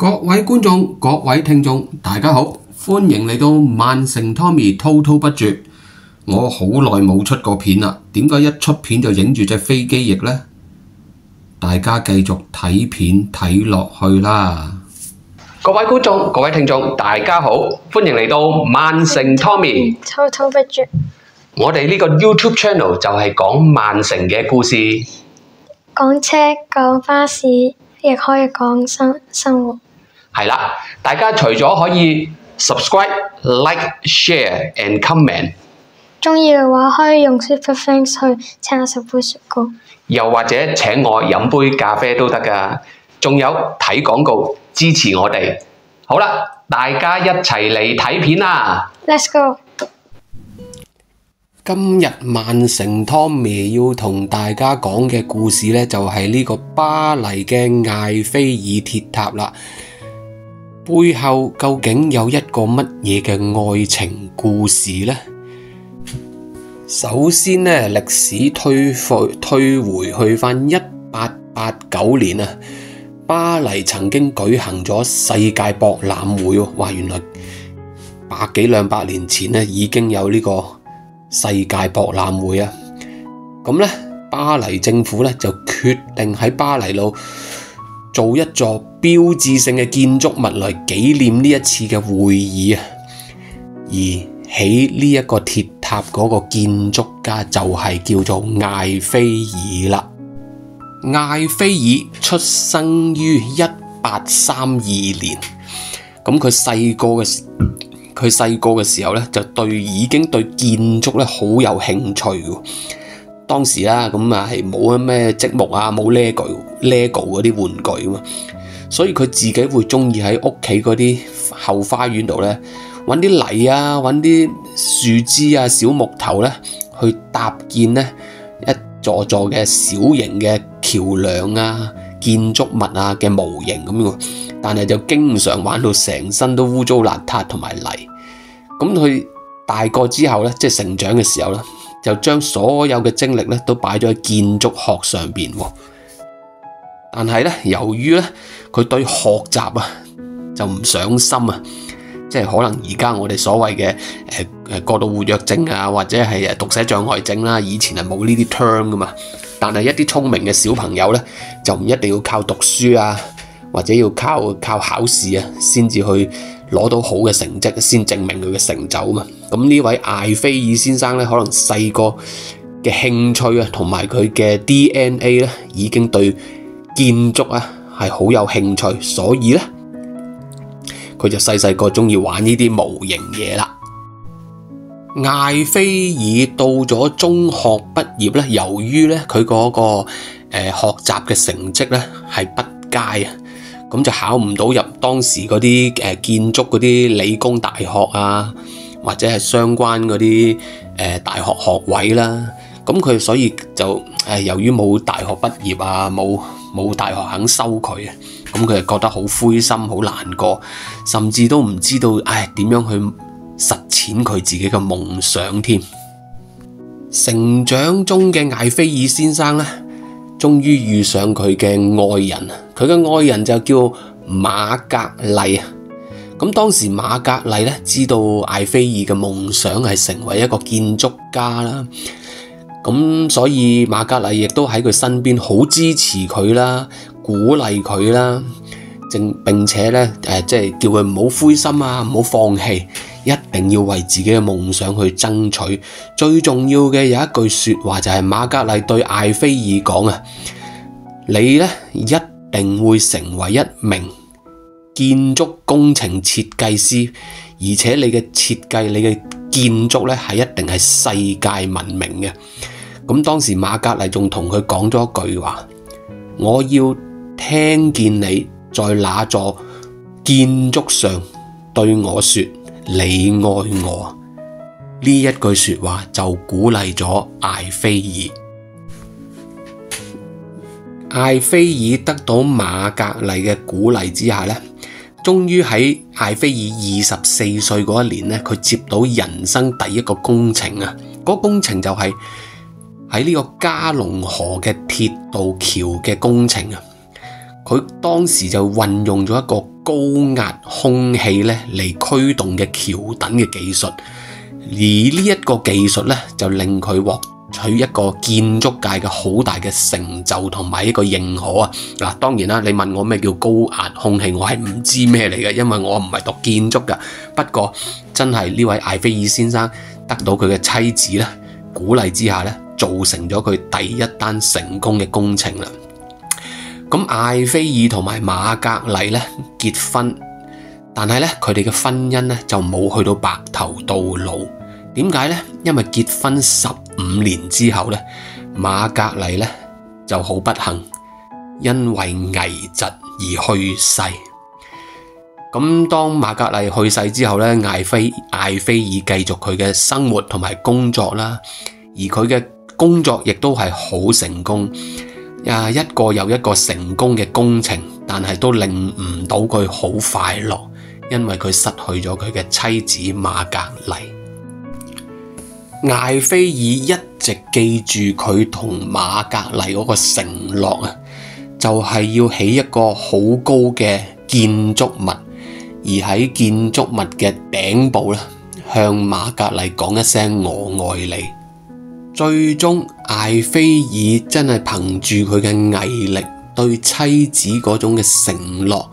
各位觀眾、各位聽眾，大家好，歡迎嚟到曼城 Tommy 滔滔不絕。我好耐冇出過片啦，點解一出片就影住隻飛機翼呢？大家繼續睇片睇落去啦。各位觀眾、各位聽眾，大家好，歡迎嚟到曼城 Tommy 滔滔不絕。我哋呢個 YouTube channel 就係講曼城嘅故事，講車、講巴士，亦可以講生活。係啦，大家除咗可以 subscribe、like、share and comment， 鍾意嘅話可以用 Super Thanks 去請我食杯雪糕，又或者請我飲杯咖啡都得㗎。仲有睇廣告支持我哋。好啦，大家一齊嚟睇片啦 Let's go！ 今日曼城 Tommy 要同大家講嘅故事呢，就係呢個巴黎嘅艾菲爾鐵塔啦。背後究竟有一個乜嘢嘅愛情故事呢？首先呢，歷史推回去返1889年啊，巴黎曾經舉行咗世界博覽會喎。哇，原來100幾200年前呢已經有呢個世界博覽會啊。咁呢，巴黎政府呢就決定喺巴黎路做一座標誌性嘅建築物嚟紀念呢一次嘅會議啊，而起呢一個鐵塔嗰個建築家就係叫做艾菲爾啦。艾菲爾出生於1832年，咁佢細個嘅時候咧，就已經對建築咧好有興趣嘅。當時啦，咁啊係冇咩積木啊，冇 Lego 嗰啲玩具啊嘛，所以佢自己會中意喺屋企嗰啲後花園度咧，揾啲泥啊，揾啲樹枝啊，小木頭咧，去搭建咧一座座嘅小型嘅橋梁啊、建築物啊嘅模型咁樣。但係就經常玩到成身都污糟邋遢同埋泥。咁佢大個之後咧，即係成長嘅時候咧，就將所有嘅精力咧都擺咗喺建築學上邊。但係咧，由於咧佢對學習啊就唔上心啊，即係可能而家我哋所謂嘅過度活躍症啊，或者係讀寫障礙症啦，以前係冇呢啲 term 噶嘛。但係一啲聰明嘅小朋友咧，就唔一定要靠讀書啊，或者要靠考試啊，先至去攞到好嘅成績，先證明佢嘅成就啊嘛。咁呢位艾菲爾先生咧，可能細個嘅興趣啊，同埋佢嘅 DNA 咧，已經對建築啊係好有興趣，所以咧佢就細個中意玩呢啲模型嘢啦。艾菲爾到咗中學畢業咧，由於咧佢嗰個學習嘅成績咧係不佳啊，咁就考唔到入當時嗰啲建築嗰啲理工大學啊，或者係相關嗰啲大學學位啦。咁佢所以就由於冇大學畢業啊，冇大學肯收佢啊，咁佢就覺得好灰心、好難過，甚至都唔知道點樣去實踐佢自己嘅夢想添。成長中嘅艾菲爾先生咧，終於遇上佢嘅愛人，佢嘅愛人就叫瑪格麗啊。咁當時瑪格麗咧知道艾菲爾嘅夢想係成為一個建築家啦，咁所以瑪格麗亦都喺佢身邊好支持佢啦，鼓勵佢啦，並且咧即係叫佢唔好灰心啊，唔好放棄，一定要為自己嘅夢想去爭取。最重要嘅有一句說話就係瑪格麗對艾菲爾講啊，你咧一定會成為一名建築工程設計師，而且你嘅設計、你嘅建築咧係一定係世界聞名嘅。咁當時瑪格麗仲同佢講咗一句話，我要聽見你在那座建築上對我說你愛我。呢一句說話就鼓勵咗艾菲爾。艾菲爾得到瑪格麗嘅鼓勵之下呢，終於喺艾菲爾24歲嗰一年呢，佢接到人生第一個工程啊！嗰個工程就係喺呢個加龍河嘅鐵道橋嘅工程啊！佢當時就運用咗一個高壓空氣咧嚟驅動嘅橋躉嘅技術，而呢一個技術咧就令佢獲取一個建築界嘅好大嘅成就同埋一個認可啊！嗱，當然啦，你問我咩叫高壓空氣，我係唔知咩嚟嘅，因為我唔係讀建築㗎。不過真係呢位艾菲爾先生得到佢嘅妻子咧鼓勵之下咧，造成咗佢第一單成功嘅工程啦。咁艾菲爾同埋瑪格麗咧結婚，但係咧佢哋嘅婚姻咧就冇去到白頭到老。點解呢？因為結婚15年之後咧，瑪格麗咧就好不幸，因為危疾而去世。咁當瑪格麗去世之後咧，艾菲爾繼續佢嘅生活同埋工作啦，而佢嘅工作亦都係好成功。一個又一個成功嘅工程，但係都令唔到佢好快樂，因為佢失去咗佢嘅妻子瑪格麗。艾菲爾一直記住佢同瑪格麗嗰個承諾啊，就係要起一個好高嘅建築物，而喺建築物嘅頂部咧，向瑪格麗講一聲我愛你。最終艾菲爾真係憑住佢嘅毅力，對妻子嗰種嘅承諾，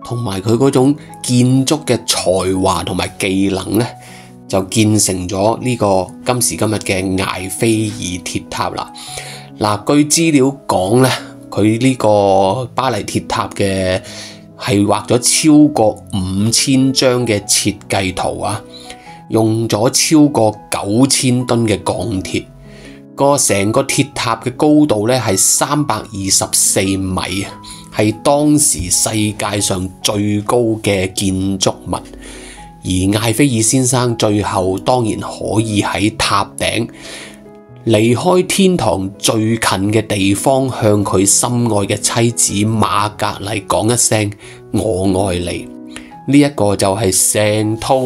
同埋佢嗰種建築嘅才華同埋技能咧，就建成咗呢個今時今日嘅艾菲爾鐵塔啦。嗱，據資料講咧，佢呢個巴黎鐵塔嘅係畫咗超過5000張嘅設計圖啊，用咗超過9000噸嘅鋼鐵。成個鐵塔嘅高度咧係324米啊，係當時世界上最高嘅建築物。而艾菲爾先生最後當然可以喺塔頂離開天堂最近嘅地方，向佢心愛嘅妻子瑪格麗講一聲我愛你。呢一個就係成套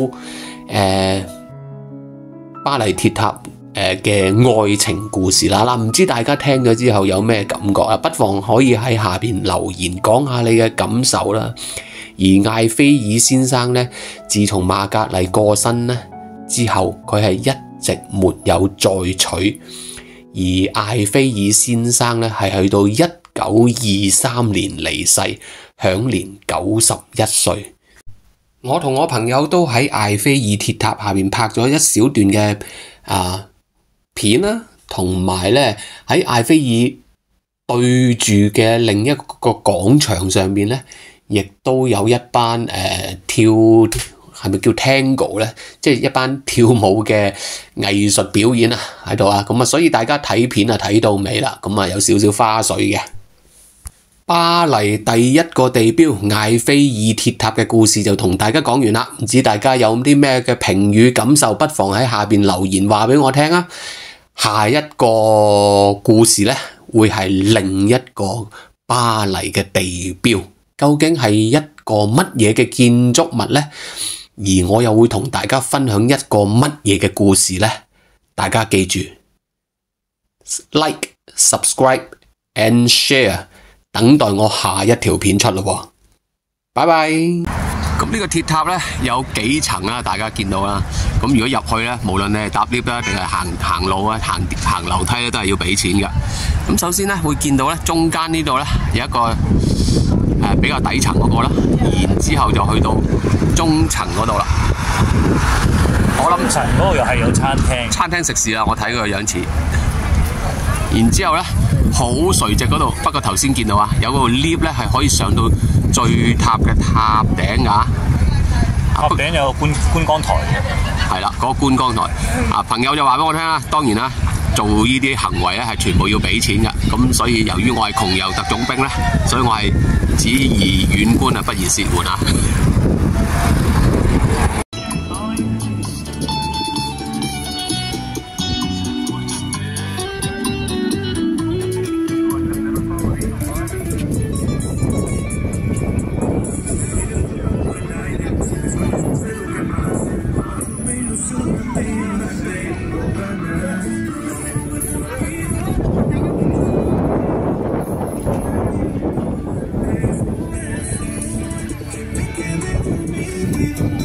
巴黎鐵塔嘅愛情故事啦。唔知大家聽咗之後有咩感覺啊？不妨可以喺下邊留言講下你嘅感受啦。而艾菲爾先生呢，自從瑪格麗過身呢之後，佢係一直沒有再娶。而艾菲爾先生呢，係去到1923年離世，享年91歲。我同我朋友都喺艾菲爾鐵塔下面拍咗一小段嘅片啦，同埋咧喺艾菲爾對住嘅另一個廣場上面咧，亦都有一班跳係咪叫 Tango 咧，即係一班跳舞嘅藝術表演啊喺度啊，咁啊，所以大家睇片啊睇到尾啦，咁啊有少少花絮嘅。巴黎第一個地標艾菲爾鐵塔嘅故事就同大家講完啦，唔知大家有啲咩嘅評語感受，不妨喺下邊留言話俾我聽啊！下一個故事呢，會係另一個巴黎嘅地標，究竟係一個乜嘢嘅建築物呢？而我又會同大家分享一個乜嘢嘅故事呢？大家記住 Like、Subscribe and Share， 等待我下一條片出咯。拜拜。咁呢個鐵塔呢，有幾層啊？大家見到啦。咁如果入去呢，無論你係搭 lift 啦，定係行路啊，行樓梯咧，都係要俾錢㗎。咁首先呢，會見到呢，中間呢度呢，有一個比較底層嗰個啦，然之後就去到中層嗰度啦。我諗層嗰度又係有餐廳食肆啦，我睇佢個樣似。然之後呢，好垂直嗰度，不過頭先見到啊，有個 lift 咧係可以上到最塔嘅塔頂㗎。塔頂有個觀光台嘅，係啦，嗰個觀光台啊，朋友就話俾我聽啦，當然啦，做呢啲行為咧係全部要俾錢㗎。咁所以由於我係窮遊特種兵咧，所以我係只宜遠觀啊，不宜褻玩啊。拜。